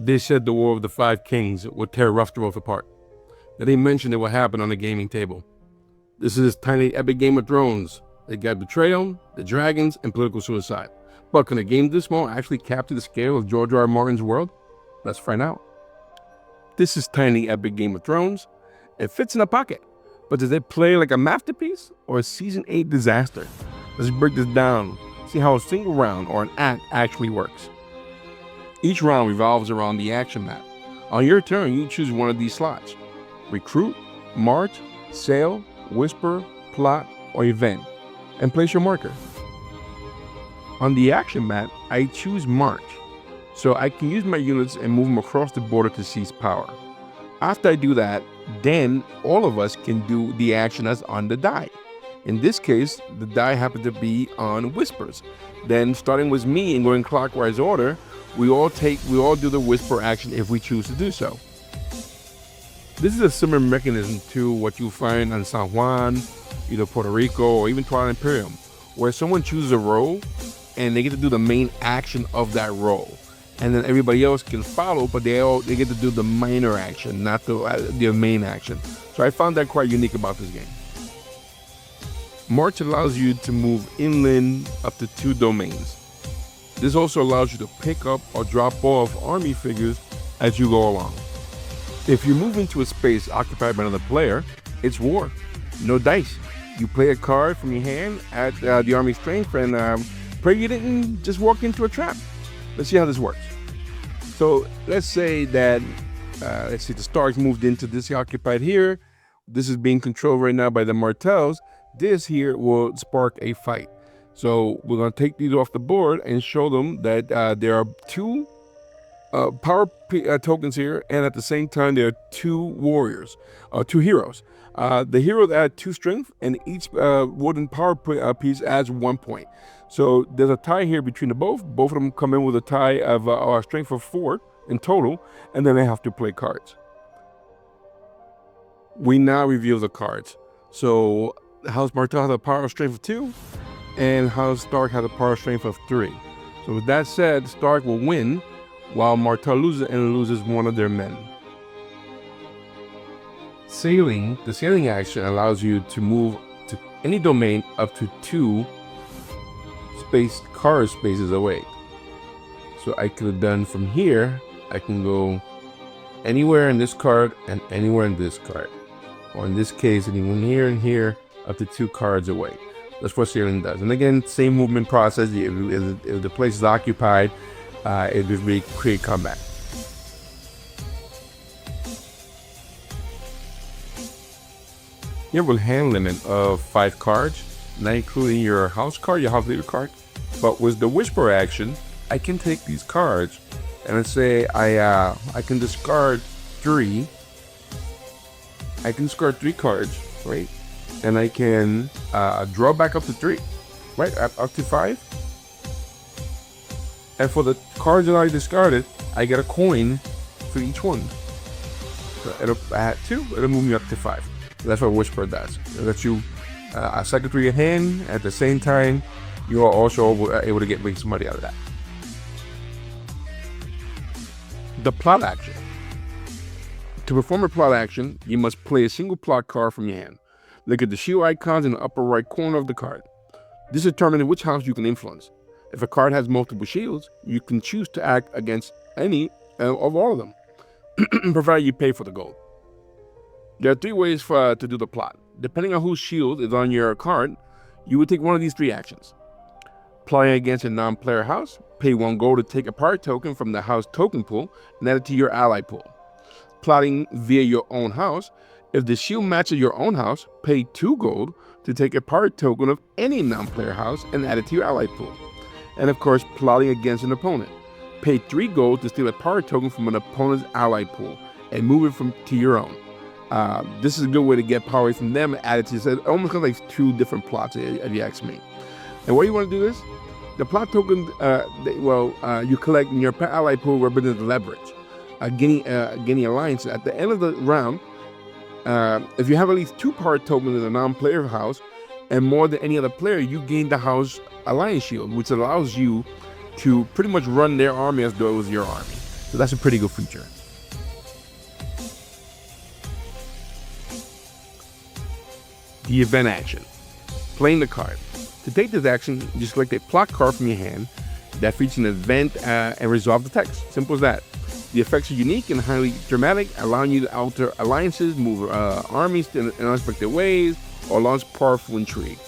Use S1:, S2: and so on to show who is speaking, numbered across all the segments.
S1: They said the War of the Five Kings would tear Westeros apart. They didn't mention it would happen on the gaming table. This is tiny epic Game of Thrones. They got betrayal, the dragons, and political suicide. But can a game this small actually capture the scale of George R. Martin's world? Let's find out. This is tiny epic Game of Thrones. It fits in a pocket. But does it play like a masterpiece or a Season 8 disaster? Let's break this down, see how a single round or an act actually works. Each round revolves around the action map. On your turn, you choose one of these slots. Recruit, March, Sail, Whisper, Plot, or Event, and place your marker. On the action map, I choose March, so I can use my units and move them across the border to seize power. After I do that, then all of us can do the action that's on the die. In this case, the die happened to be on Whispers. Then starting with me and going clockwise order, we all do the Whisper action if we choose to do so. This is a similar mechanism to what you find on San Juan, either Puerto Rico, or even Twilight Imperium, where someone chooses a role and they get to do the main action of that role. And then everybody else can follow, but they get to do the minor action, not the main action. So I found that quite unique about this game. March allows you to move inland up to 2 domains. This also allows you to pick up or drop off army figures as you go along. If you move into a space occupied by another player, it's war. No dice. You play a card from your hand at the army strength and pray you didn't just walk into a trap. Let's see how this works. So let's say that, the Starks moved into this occupied here. This is being controlled right now by the Martells. This here will spark a fight. So we're going to take these off the board and show them that there are 2 power tokens here, and at the same time there are 2 warriors, 2 heroes. The heroes add 2 strength, and each wooden power piece adds 1 point. So there's a tie here between the both. Both of them come in with a tie of a strength of 4 in total, and then they have to play cards. We now reveal the cards. So House Martell has a power of strength of 2, and House Stark has a power of strength of 3. So with that said, Stark will win, while Martell loses one of their men. Sailing, the sailing action allows you to move to any domain up to 2 card spaces away. So I could have done from here, I can go anywhere in this card and anywhere in this card. Or in this case, anyone here and here up to 2 cards away. That's what sailing does. And again, same movement process. If the place is occupied, it will create combat. You have a hand limit of 5 cards, not including your house card, your house leader card. But with the Whisper action, I can take these cards and let's say I can discard 3. I can discard 3 cards, right? And I can draw back up to 3, right? Up to 5. And for the cards that I discarded, I get a coin for each one. So it'll add 2, it'll move me up to 5. That's what Whisper does. It lets you cycle through your hand. At the same time, you are also able to make some money out of that. The plot action. To perform a plot action, you must play a single plot card from your hand. Look at the shield icons in the upper right corner of the card. This determines which house you can influence. If a card has multiple shields, you can choose to act against any of all of them, provided you pay for the gold. There are 3 ways to do the plot. Depending on whose shield is on your card, you would take one of these 3 actions. Plotting against a non-player house, pay 1 gold to take a power token from the house token pool and add it to your ally pool. Plotting via your own house, if the shield matches your own house, pay 2 gold to take a power token of any non-player house and add it to your ally pool. And of course, plotting against an opponent. Pay 3 gold to steal a power token from an opponent's ally pool and move it to your own. This is a good way to get power from them added to it. Almost like 2 different plots, if you ask me. And why you want to do this? The plot token, you collect in your ally pool represents leverage, gaining alliance. At the end of the round, if you have at least 2 power tokens in a non-player house and more than any other player, you gain the house alliance shield, which allows you to pretty much run their army as though it was your army. So that's a pretty good feature. The event action. Playing the card. To take this action, you select a plot card from your hand that features an event and resolve the text. Simple as that. The effects are unique and highly dramatic, allowing you to alter alliances, move armies in unexpected ways, or launch powerful intrigue.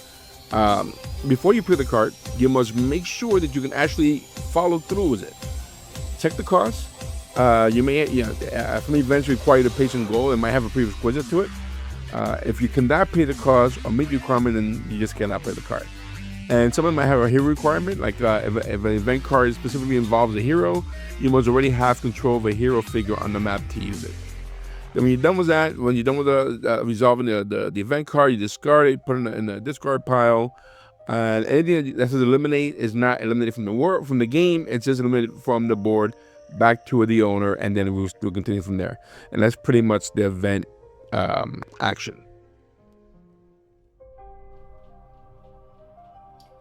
S1: Before you play the card, you must make sure that you can actually follow through with it. Check the cost. You may, some events require a patient goal and might have a prerequisite to it. If you cannot pay the cost or meet the requirement, then you just cannot play the card. And some of them might have a hero requirement, like if an event card specifically involves a hero, you must already have control of a hero figure on the map to use it. Then when you're done with that, when you're done with resolving the event card, you discard it, put it in the discard pile. And anything that says eliminate is not eliminated from the game, it's just eliminated from the board back to the owner, and then we'll still continue from there. And that's pretty much the event action.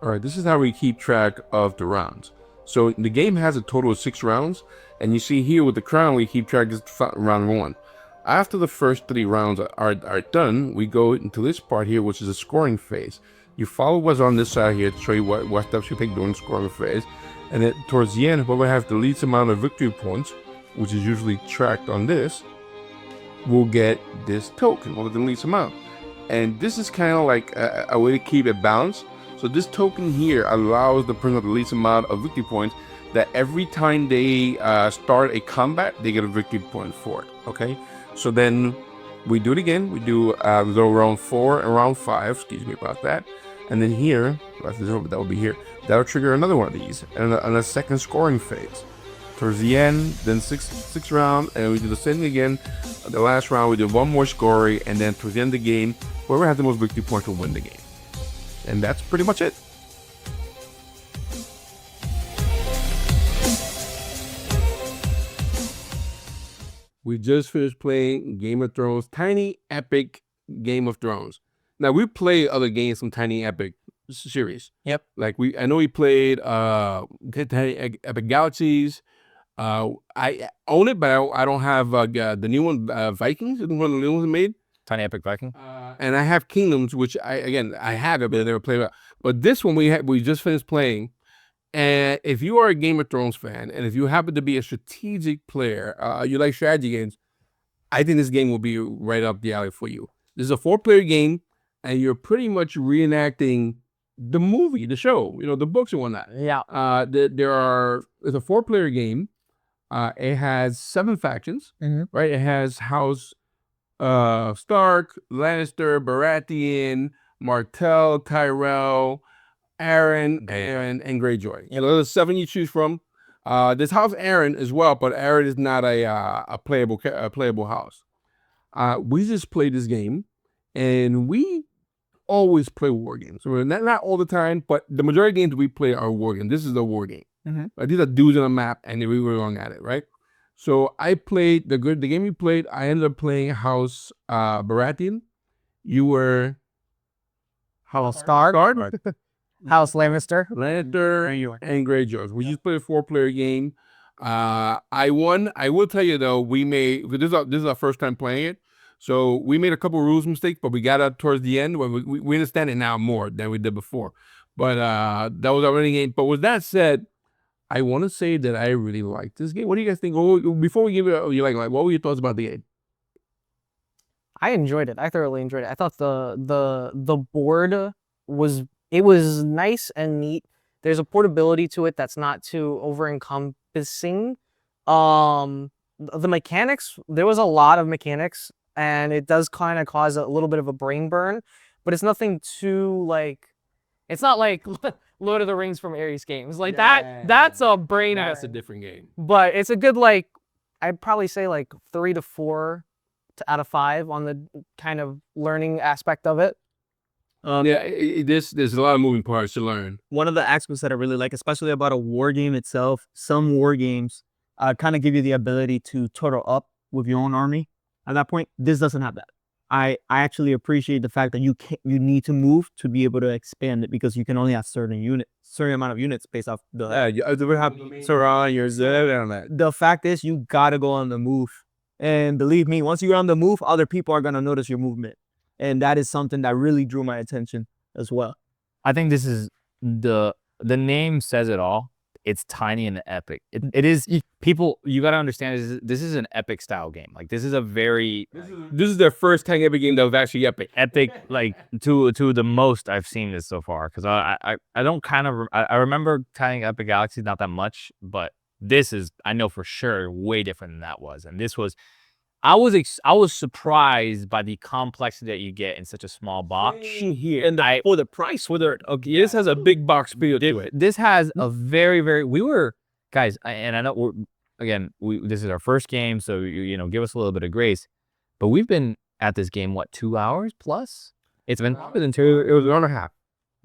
S1: All right, this is how we keep track of the rounds. So the game has a total of 6 rounds, and you see here with the crown, we keep track of round 1. After the first 3 rounds are done, we go into this part here, which is the scoring phase. You follow what's on this side here to show you what steps you take during the scoring phase. And then towards the end, whoever has the least amount of victory points, which is usually tracked on this, will get this token, or the least amount. And this is kind of like a way to keep it balanced. So this token here allows the person with the least amount of victory points that every time they start a combat, they get a victory point for it, okay? So then we do it again. We do round 4 and round 5, excuse me about that. And then here, that will be here, that'll trigger another one of these, and a second scoring phase. Towards the end, then six round, and we do the same thing again. The last round, we do one more scoring, and then towards the end of the game, whoever has the most victory points will win the game. And that's pretty much it. We just finished playing Game of Thrones, Tiny Epic Game of Thrones. Now we play other games from Tiny Epic series.
S2: Yep.
S1: Like I know we played Tiny Epic Galaxies. I own it, but I don't have the new one, Vikings. One of the new ones made.
S2: Tiny Epic Viking.
S1: And I have Kingdoms, which I have it, but I never played it. But this one we just finished playing. And if you are a Game of Thrones fan, and if you happen to be a strategic player, you like strategy games, I think this game will be right up the alley for you. This is a 4-player game, and you're pretty much reenacting the movie, the show, the books and whatnot.
S2: Yeah.
S1: It's a 4-player game. It has 7 factions, right? It has House Stark, Lannister, Baratheon, Martell, Tyrell, Aaron, and Greyjoy. There's 7 you choose from. There's House Aaron as well, but Aaron is not a playable house. We just played this game, and we always play war games. So not all the time, but the majority of games we play are war games. This is a war game. These are dudes on a map, and we were going at it, right? So I played the game you played. I ended up playing House Baratheon. You were
S2: House Stark. House Lannister.
S1: And Greyjoy. We just played a 4-player game. I won. I will tell you though, this is our first time playing it. So we made a couple rules mistakes, but we got up towards the end where we understand it now more than we did before. But that was our winning game. But with that said, I want to say that I really liked this game. What do you guys think? Before we give it, what were your thoughts about the game?
S2: I enjoyed it. I thoroughly enjoyed it. I thought the board was nice and neat. There's a portability to it that's not too over-encompassing. The mechanics, there was a lot of mechanics, and it does kind of cause a little bit of a brain burn, but it's nothing too it's not like Lord of the Rings from Ares games. That's a brain.
S1: That's a different game.
S2: But it's a good I'd probably say 3 to 4 out of 5 on the kind of learning aspect of it.
S1: There's a lot of moving parts to learn.
S3: One of the aspects that I really like, especially about a war game itself, some war games kind of give you the ability to total up with your own army. At that point, this doesn't have that. I actually appreciate the fact that you need to move to be able to expand it because you can only have certain amount of units based off the.
S1: Yeah, you have surround yourself and that.
S3: The fact is, you gotta go on the move, and believe me, once you're on the move, other people are gonna notice your movement, and that is something that really drew my attention as well.
S4: I think this is the name says it all. It's tiny and epic. It is people. You got to understand. This is an epic style game. Like this is a very
S1: This is their first tiny epic game that was actually epic.
S4: epic. Like to the most I've seen this so far. Because I don't kind of I remember Tiny Epic Galaxy not that much, but this is I know for sure way different than that was. And this was I was surprised by the complexity that you get in such a small box.
S1: Here and for the price, okay, this has a big box feel to it.
S4: This has a very we were guys, and I know this is our first game, so you know give us a little bit of grace, but we've been at this game 2 hours plus. It's been
S1: Until it was an hour and a half.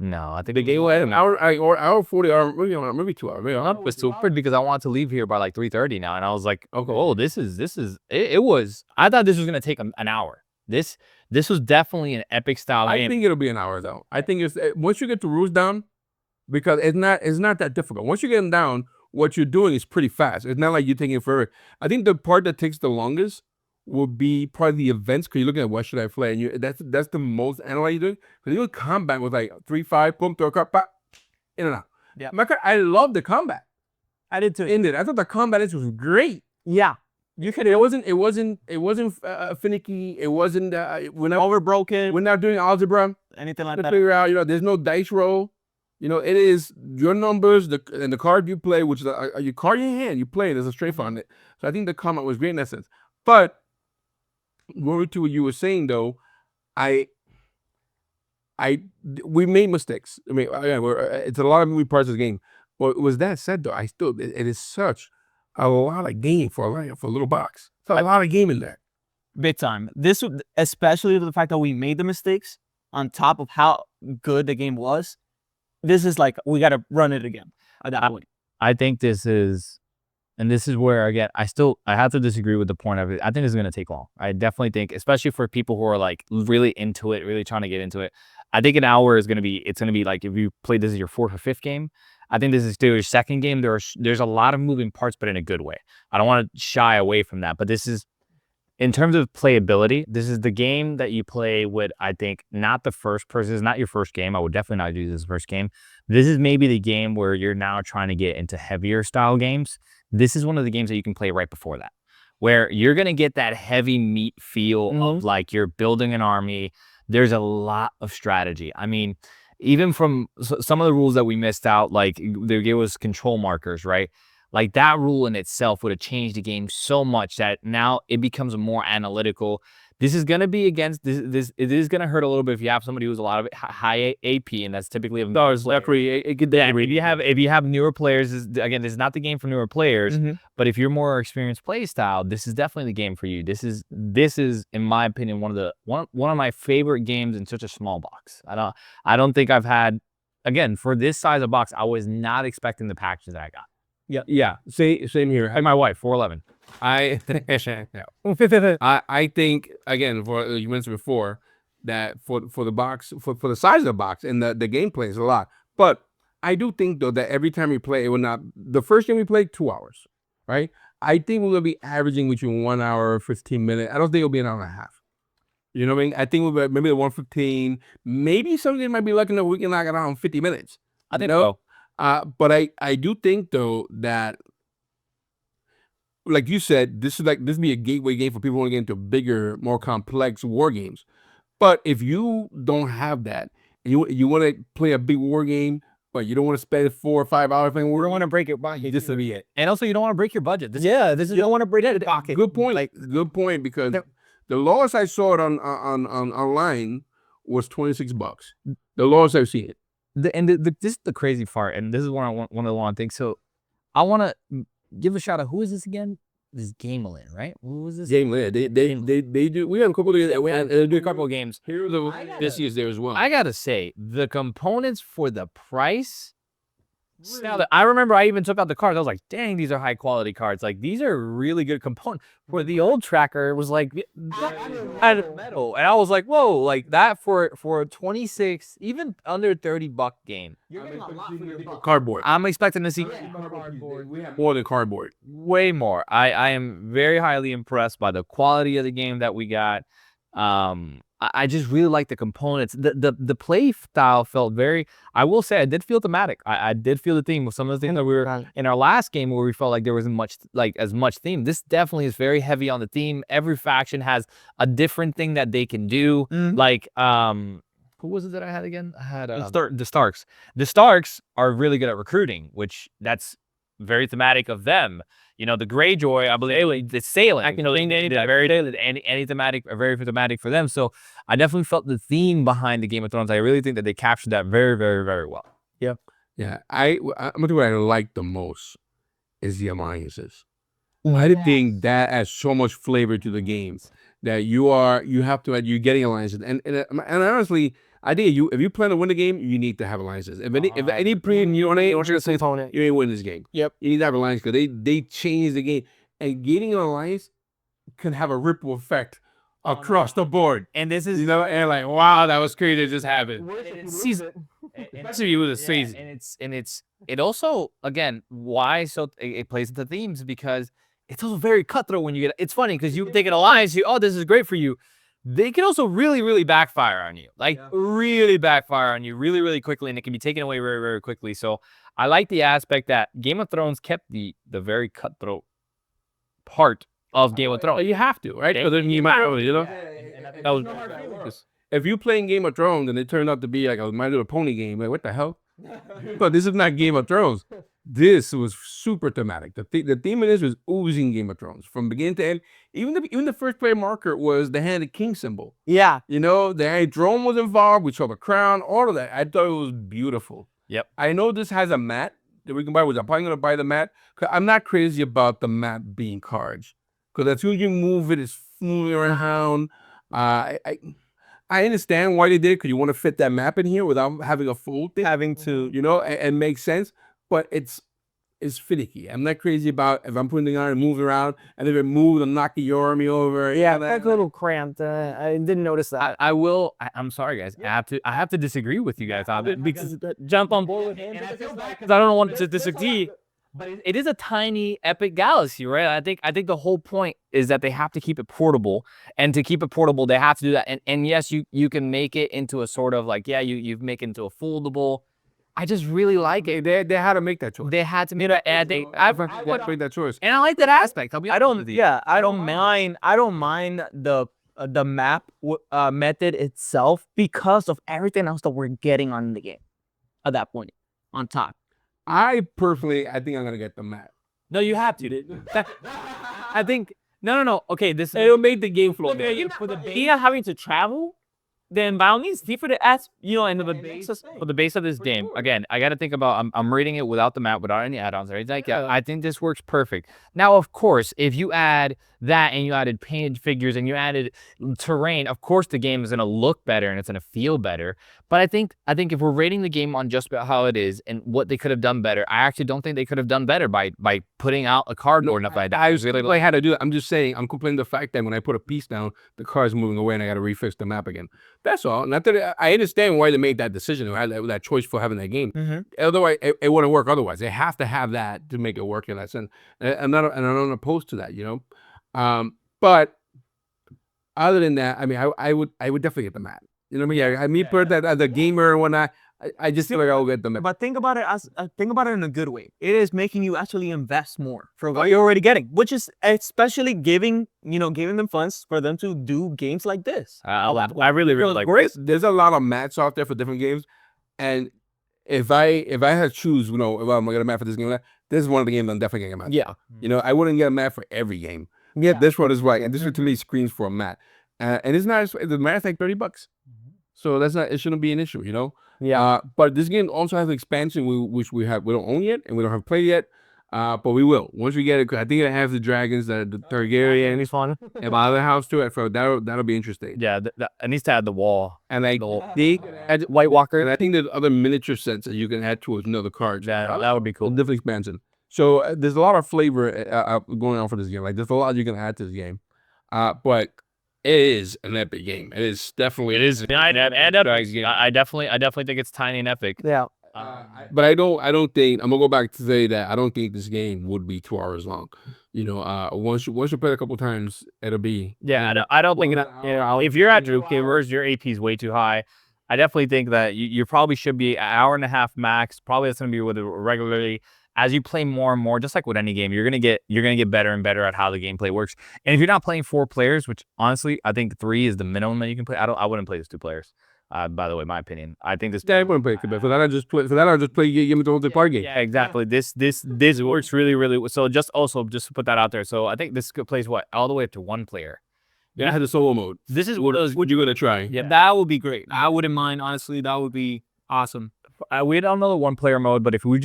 S4: no, I think
S1: The game was an hour, or hour 40, or maybe 2 hours. Maybe
S4: it was too hard because I wanted to leave here by like 3:30 now, and I was like, okay, oh, this is it was. I thought this was gonna take an hour. This was definitely an epic style
S1: I
S4: game.
S1: think it'll be an hour though. I think it's once you get the rules down, because it's not that difficult. Once you get them down, what you're doing is pretty fast. It's not like you're taking forever. I think the part that takes the longest will be probably the events, because you're looking at what should I play, and that's the most analyze you're doing. Because your combat was like 3-5, boom, throw a card, pop, in and out.
S3: Yeah.
S1: I love the combat.
S3: I did too.
S1: In it, I thought the combat was great.
S3: Yeah,
S1: You could. It wasn't finicky. It wasn't.
S3: overbroken.
S1: We're not doing algebra
S3: Anything like
S1: to
S3: that.
S1: figure out. There's no dice roll. It is your numbers, and the card you play, which is your card in your hand. You play it as a strafe on it. So I think the combat was great in that sense. But going to what you were saying though, we made mistakes. I mean, it's a lot of moving parts of the game. But with that said though, it is such a lot of game for a little box. It's a lot of game in there.
S3: Big time. This, especially the fact that we made the mistakes on top of how good the game was. This is like we got to run it again at that point.
S4: I think this is where again I have to disagree with the point of it. I think this is going to take long. I definitely think, especially for people who are like really into it, really trying to get into it. I think an hour is going to be like if you played this as your 4th or 5th game. I think this is still your 2nd game. There's a lot of moving parts, but in a good way. I don't want to shy away from that, but this is, in terms of playability, this is the game that you play with, I think, not the first person. It's not your first game. I would definitely not do this first game. This is maybe the game where you're now trying to get into heavier style games. This is one of the games that you can play right before that, where you're going to get that heavy meat feel of like you're building an army. There's a lot of strategy. I mean, even from some of the rules that we missed out, like they gave us control markers, right? Like that rule in itself would have changed the game so much that now it becomes more analytical. This is going to be against this. It is going to hurt a little bit if you have somebody who's a lot of high AP, and that's typically if you have newer players. Again, this is not the game for newer players. But if you're more experienced play style, this is definitely the game for you. This is in my opinion one of my favorite games in such a small box. I don't think I've had, again, for this size of box, I was not expecting the packages that I got.
S1: Yeah. Same here.
S4: Like my wife, 411.
S1: I think, again, for you mentioned before, that for the box, for the size of the box and the gameplay is a lot. But I do think though that every time we play, it will not. The first game we played 2 hours, right? I think we're gonna be averaging between 1 hour 15 minutes. I don't think it'll be an hour and a half. You know what I mean? I think we'll be maybe the 115. Maybe something might be lucky enough we can knock it out in 50 minutes.
S4: I think so.
S1: But I do think though that, like you said, this would be a gateway game for people who want to get into bigger, more complex war games. But if you don't have that, and you want to play a big war game, but you don't want to spend 4 or 5 hours playing war,
S3: You don't want to break your budget.
S1: this will be it.
S4: And also, you don't want to break your budget.
S3: You don't want to break your pocket.
S1: Good point. Good point, because the lowest I saw it on online was $26. The lowest I've seen it.
S4: This is the crazy part, and this is one of the long things. So I want to give a shout out. Who is this again? This is Gamelin, right? Who was this?
S1: Gamelin. They do. We had a couple of
S4: They do a couple of games.
S1: Heroes of this year's there as well.
S4: I gotta say, the components for the price, Now that I remember, I even took out the cards. I was like, "Dang, these are high quality cards. Like these are really good components." Where the old tracker was like out of metal, and I was like, "Whoa!" Like that for a 26, even under $30 game.
S2: You're getting a lot for your buck.
S1: Cardboard.
S4: I'm expecting to see
S1: We have more than cardboard.
S4: way more. I am very highly impressed by the quality of the game that we got. I just really like the components. The play style felt very. I will say I did feel thematic. I did feel the theme of some of the things that we were in our last game where we felt like there wasn't much as much theme. This definitely is very heavy on the theme. Every faction has a different thing that they can do. Like who was it that I had again? I had the Starks. The Starks are really good at recruiting, which that's very thematic of them. You know, the Greyjoy, I believe, the sailing. You know, any thematic, very thematic for them. So I definitely felt the theme behind the Game of Thrones. I really think that they captured that very, very, very well.
S1: Yeah. I'm gonna do what I like the most is the alliances. I think that adds so much flavor to the game that you're getting alliances, and honestly, I think if you plan to win the game, you need to have alliances. If any pre, you know what I mean, you ain't winning this game.
S2: Yep.
S1: You need to have alliances because they change the game, and getting an alliance can have a ripple effect across the board.
S4: And this is,
S1: and like, wow, that was crazy. It just happened.
S4: Season. Especially with the season. And it also, again, why it plays into themes because it's also very cutthroat when you get. It's funny because you take an alliance, this is great for you. They can also really, really backfire on you. Really backfire on you really, really quickly, and it can be taken away very, very quickly. So I like the aspect that Game of Thrones kept the very cutthroat part of Game of Thrones.
S1: You have to, right? Because then you might, that was if you playing Game of Thrones and it turned out to be like a My Little Pony game, like what the hell? But this is not Game of Thrones. This was super thematic. The theme of this was oozing Game of Thrones from beginning to end. Even the first player marker was the Hand of King symbol.
S2: Yeah.
S1: The drone was involved. We saw the crown, all of that. I thought it was beautiful.
S4: Yep.
S1: I know this has a mat that we can buy. I'm probably going to buy the mat. Cause I'm not crazy about the mat being cards. Because as soon as you move it, it's moving around. I understand why they did it because you want to fit that map in here without having a full thing.
S2: Having to,
S1: and make sense. But it's finicky. I'm not crazy about if I'm putting it on and moving around, and if it moves, I'm knocking your army over.
S2: Yeah, that's a little cramped. I didn't notice that.
S4: I'm sorry, guys. I have to disagree with you guys on it because jump on board with him. Because I don't want to disagree. But it is a tiny epic galaxy, right? I think the whole point is that they have to keep it portable, and to keep it portable, they have to do that. And yes, you can make it into a sort of like you make it into a foldable. I just really like it.
S1: They had to make that choice.
S4: They had to make that, and I
S1: made that choice.
S4: And I like that aspect.
S3: I don't mind the map method itself because of everything else that we're getting on the game at that point on top.
S1: I think I'm gonna get the map.
S4: No, you have to. I think no. Okay,
S1: it'll make the game flow.
S3: For the idea having to travel, then by all means, for the
S4: for the base of this game. Again, I got to think about. I'm reading it without the map, without any add-ons or anything like that. I think this works perfect. Now, of course, if you add that and you added painted figures and you added terrain, of course, the game is gonna look better and it's gonna feel better. But I think if we're rating the game on just about how it is and what they could have done better, I actually don't think they could have done better by putting out a card or nothing like that.
S1: I was really like how to do it. I'm just saying, I'm complaining the fact that when I put a piece down, the card's moving away and I got to refix the map again. That's all. Not that I understand why they made that decision or had that choice for having that game. Otherwise, it wouldn't work. Otherwise, they have to have that to make it work in that sense. And I'm not opposed to that, But other than that, I mean, I would definitely get the map. You know what I mean? As a gamer and whatnot, I just feel like I'll get the map.
S3: But think about it in a good way. It is making you actually invest more for what you're already getting, which is especially giving them funds for them to do games like this.
S4: I really like
S1: great. There's a lot of mats out there for different games, and if I had to choose, if I'm gonna get a map for this game, this is one of the games I'm definitely getting a map.
S3: Yeah.
S1: I wouldn't get a map for every game. Yeah, this one is right, and this one to me screams for a mat, and it's not. The mat's like $30, so it shouldn't be an issue,
S2: Yeah.
S1: But this game also has an expansion which we don't own yet and we don't have played yet. But we will once we get it. 'Cause I think it has the dragons, the Targaryen,
S2: It's fun.
S1: and my other house too. So that'll be interesting.
S4: Yeah, it needs to add the wall.
S1: And like
S4: The-
S1: add
S2: White Walker.
S1: and I think there's other miniature sets that you can add towards another card.
S4: That would be cool.
S1: Different expansion. So there's a lot of flavor going on for this game. Like there's a lot you can add to this game. But it is an epic game. It is definitely.
S4: It is. I definitely think it's tiny and epic.
S2: Yeah.
S1: But I don't think I'm gonna go back to say that I don't think this game would be 2 hours long. You know, once you play it a couple times, it'll be.
S4: Yeah, I don't think if you're at Drew Gamers, your AP is way too high. I definitely think that you probably should be an hour and a half max. Probably that's gonna be with it regularly. As you play more and more, just like with any game, you're gonna get better and better at how the gameplay works. And if you're not playing 4 players, which honestly I think 3 is the minimum that you can play. I wouldn't play this 2 players. By the way, my opinion. I think this.
S1: Yeah, I wouldn't play it. For that, I just play Game of Thrones party game.
S4: Yeah, exactly. This works really. So just to put that out there. So I think this plays all the way up to 1 player.
S1: Yeah, I had the solo mode.
S3: This is
S1: What you gonna try?
S3: Yeah, that would be great. I wouldn't mind, honestly. That would be awesome.
S4: We don't know the 1 player mode, but if it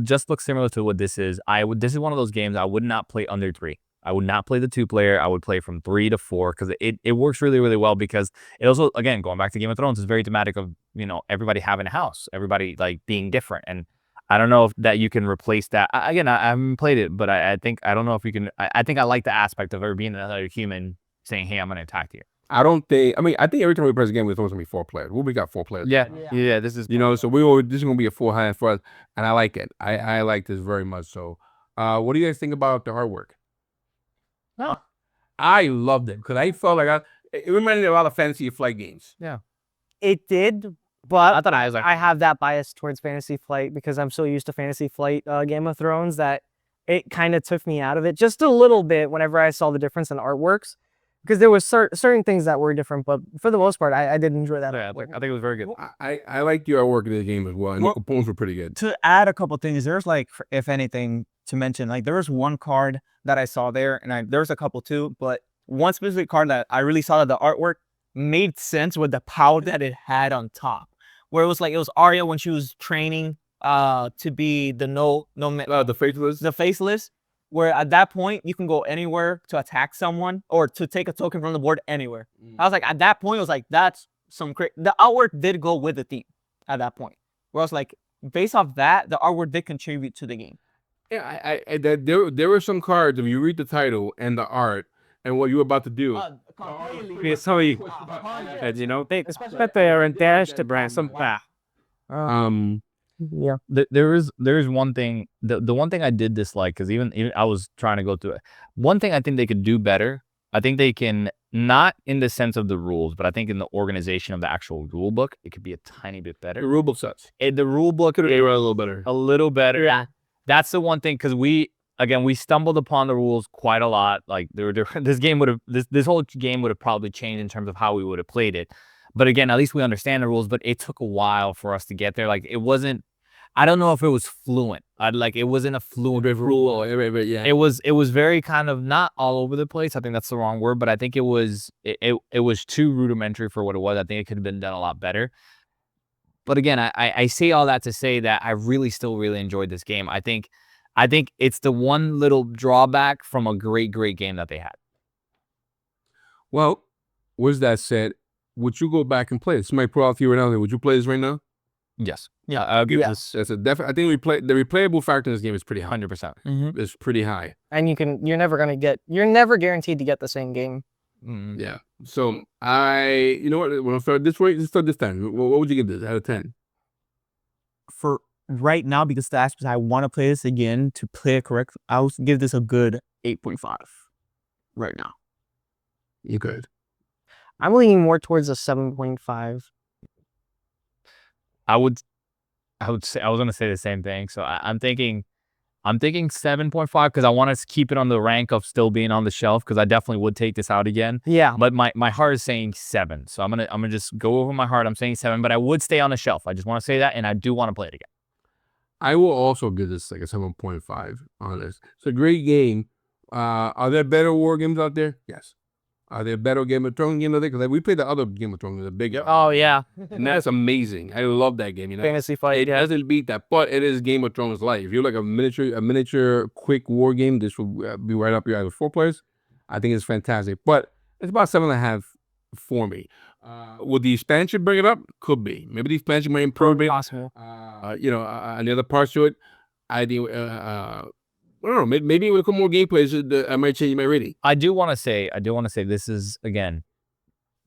S4: just looks similar to what this is, this is one of those games I would not play under 3. I would not play the 2 player. I would play from 3 to 4 because it works really well because it also, again, going back to Game of Thrones, is very thematic of, everybody having a house, everybody like being different. And I don't know if that you can replace that. Again, I haven't played it, but I don't know if you can. I think I like the aspect of there being another human saying, hey, I'm going to attack you.
S1: I think every time we play this game, it's always gonna be 4 players. We got 4 players.
S4: Yeah. This is
S1: So this is gonna be a full high for us, and I like it. I like this very much. So, what do you guys think about the artwork?
S4: Oh.
S1: I loved it because I felt like it reminded me of a lot of Fantasy Flight games.
S2: It did, but
S4: I thought I was like,
S2: I have that bias towards Fantasy Flight because I'm so used to Fantasy Flight Game of Thrones that it kind of took me out of it just a little bit whenever I saw the difference in artworks. Because there was certain things that were different, but for the most part, I did enjoy that.
S4: I think it was very good.
S1: I liked your artwork in the game as well, and the components were pretty good.
S3: To add a couple things, there's like, if anything, to mention, like there was 1 card that I saw there, and there's a couple too, but one specific card that I really saw that the artwork made sense with the power that it had on top, where it was Arya when she was training to be the faceless. Where at that point, you can go anywhere to attack someone or to take a token from the board anywhere. I was like, at that point, it was like, that's some crazy. The artwork did go with the theme at that point. Where I was like, based off that, the artwork did contribute to the game.
S1: Yeah, there were some cards, if you read the title and the art and what you were about to do.
S2: Yeah.
S4: There is one thing. The one thing I did dislike, because even I was trying to go through it. One thing I think they could do better. I think they can, not in the sense of the rules, but I think in the organization of the actual rule book, it could be a tiny bit better.
S1: The rule book sucks.
S4: The rule book could be
S1: a little better.
S4: A little better.
S2: Yeah.
S4: That's the one thing, because we stumbled upon the rules quite a lot. Like this whole game would have probably changed in terms of how we would have played it. But again, at least we understand the rules, but it took a while for us to get there. Like it wasn't, I don't know if it was fluent. It wasn't a fluent rule.
S1: Yeah.
S4: It was very kind of not all over the place. I think that's the wrong word, but I think it was too rudimentary for what it was. I think it could have been done a lot better. But again, I say all that to say that I still really enjoyed this game. I think it's the one little drawback from a great game that they had.
S1: Well, with that said, would you go back and play this? Somebody put out to you right now. Would you play this right now?
S4: Yes.
S1: Yeah, I'll give this. That's a definite. I think the replayable factor in this game is pretty high.
S4: 100%.
S1: It's pretty high.
S2: And you're never guaranteed to get the same game.
S1: Yeah. So you know what? When I start this way, let's start this time. What would you give this out of 10?
S3: For right now, because the aspect I want to play this again to play it correct, I would give this a good 8.5 right now.
S1: You could.
S2: I'm leaning more towards a 7.5.
S4: I would say, I was gonna say the same thing. So I'm thinking 7.5 because I want to keep it on the rank of still being on the shelf, because I definitely would take this out again.
S2: Yeah.
S4: But my heart is saying 7. So I'm gonna just go over my heart. I'm saying 7, but I would stay on the shelf. I just want to say that, and I do want to play it again.
S1: I will also give this like a 7.5 on this. It's a great game. Are there better war games out there? Yes. Are they a better Game of Thrones game? Because we played the other Game of Thrones, the big.
S2: Oh yeah,
S1: And that's amazing. I love that game.
S2: fantasy fight.
S1: It doesn't beat that, but it is Game of Thrones like. If you're like a miniature quick war game, this will be right up your alley with 4 players. I think it's fantastic, but it's about 7.5 for me. Would the expansion bring it up? Could be. Maybe the expansion might improve it.
S2: Possible.
S1: And the other parts to it, I think. I don't know. Maybe with a couple more gameplays, I might change my rating.
S4: I do want to say this is, again,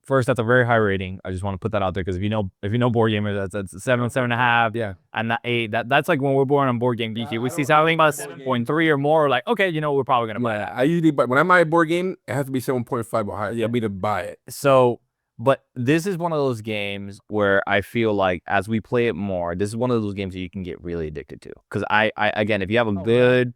S4: first, that's a very high rating. I just want to put that out there because if you know board gamers, that's 7.5.
S1: Yeah.
S4: And that 8. That's like when we're born on Board Game Geek. We see something about 7.3 or more, like, okay, we're probably gonna buy that.
S1: I usually, but when I buy a board game, it has to be 7.5 or higher. Yeah, me to buy it.
S4: So, but this is one of those games where I feel like as we play it more, this is one of those games that you can get really addicted to. Because I again, if you have a good,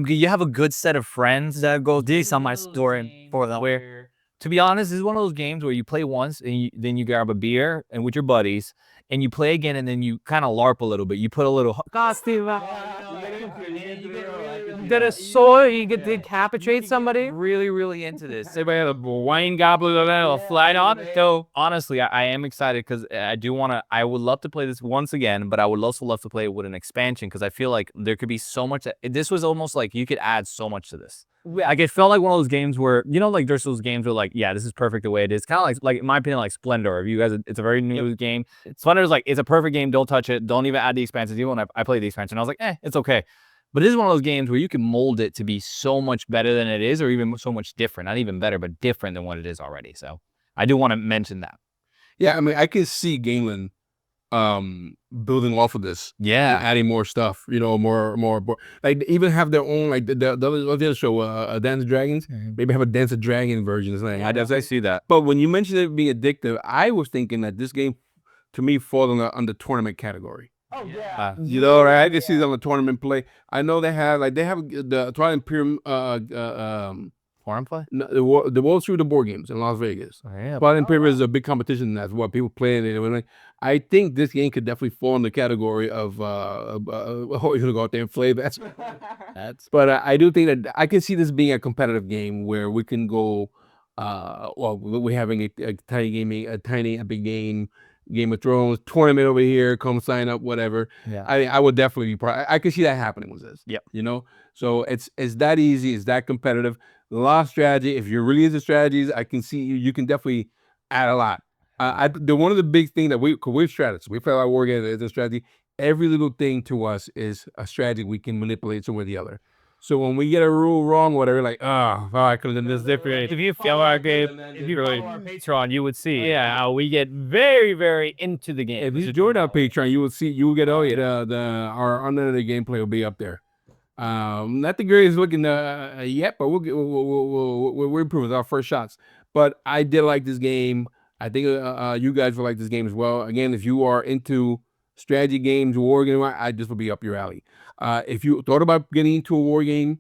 S4: you have a good set of friends that go this on my story for them. Where, to be honest, this is one of those games where you play once and then you grab a beer and with your buddies and you play again and then you kind of LARP a little bit. You put a little costume.
S2: That is so you get to decapitate somebody.
S4: Really, really into this. Everybody have a wine goblet a flight on. So honestly, I am excited because I would love to play this once again, but I would also love to play it with an expansion because I feel like there could be so much. This was almost like you could add so much to this. Like it felt like one of those games where, like there's those games where like, yeah, this is perfect the way it is. Kind of like in my opinion, like Splendor. If you guys, it's a very new game. Splendor is like, it's a perfect game. Don't touch it. Don't even add the expansions. Even when I played the expansion, I was like, it's okay. But this is one of those games where you can mold it to be so much better than it is, or even so much different. Not even better, but different than what it is already. So I do want to mention that.
S1: Yeah, I mean, I can see Galen building off of this.
S4: Yeah.
S1: Adding more stuff, more like even have their own, like the other show, Dance of Dragons. Maybe have a Dance of Dragon version.
S4: I see that.
S1: But when you mentioned it being addictive, I was thinking that this game, to me, falls on the tournament category.
S2: Oh yeah.
S1: Right? I can see them on the tournament play. I know they have the Twilight Imperium
S4: Forum play?
S1: No, the World Series of Board Games in Las Vegas.
S4: Oh, yeah.
S1: Twilight Imperium is a big competition. That's what people play. And I think this game could definitely fall in the category of you're gonna go out there and play that. But I do think that I can see this being a competitive game where we can go. We're having a tiny epic Game of Thrones tournament over here. Come sign up, whatever.
S4: Yeah.
S1: I would definitely be I could see that happening with this.
S4: Yep.
S1: So it's that easy. It's that competitive. A lot of strategy. If you're really into strategies, I can see you can definitely add a lot. One of the big things that we're strategists. We play a lot of war games as a strategy. Every little thing to us is a strategy we can manipulate some way or the other. So when we get a rule wrong, whatever, like, I could have done this different.
S4: If you follow our game, if you really Patreon, you would see, how we get very, very into the game.
S1: If you join our Patreon, you will get our unlimited gameplay will be up there. Not the greatest looking yet, but we're improving our first shots. But I did like this game. I think you guys will like this game as well. Again, if you are into strategy games, war game, this will be up your alley. If you thought about getting into a war game,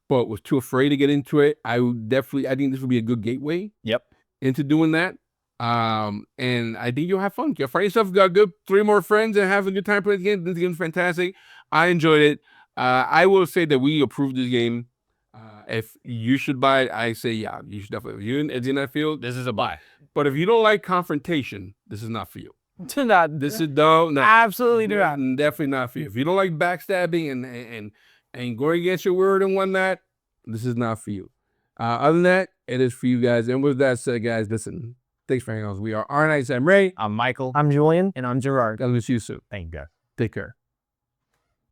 S1: but was too afraid to get into it, I think this would be a good gateway.
S4: Yep.
S1: Into doing that. And I think you'll have fun. You'll find yourself got good 3 more friends and have a good time playing the game. This game's fantastic. I enjoyed it. I will say that we approve this game. If you should buy it, I say you should definitely. If you're in that field,
S4: This is a buy.
S1: but if you don't like confrontation, this is not for you.
S2: To that.
S1: This is no,
S2: Absolutely do not.
S1: definitely not for you. If you don't like backstabbing and going against your word and whatnot, this is not for you. Other than that, it is for you guys. And with that said, guys, listen, thanks for hanging out. We are R Nights. I'm Ray.
S4: I'm Michael.
S2: I'm Julien.
S3: And I'm Gerard.
S1: Guys, we'll see you soon.
S4: Thank you, guys.
S1: Take care.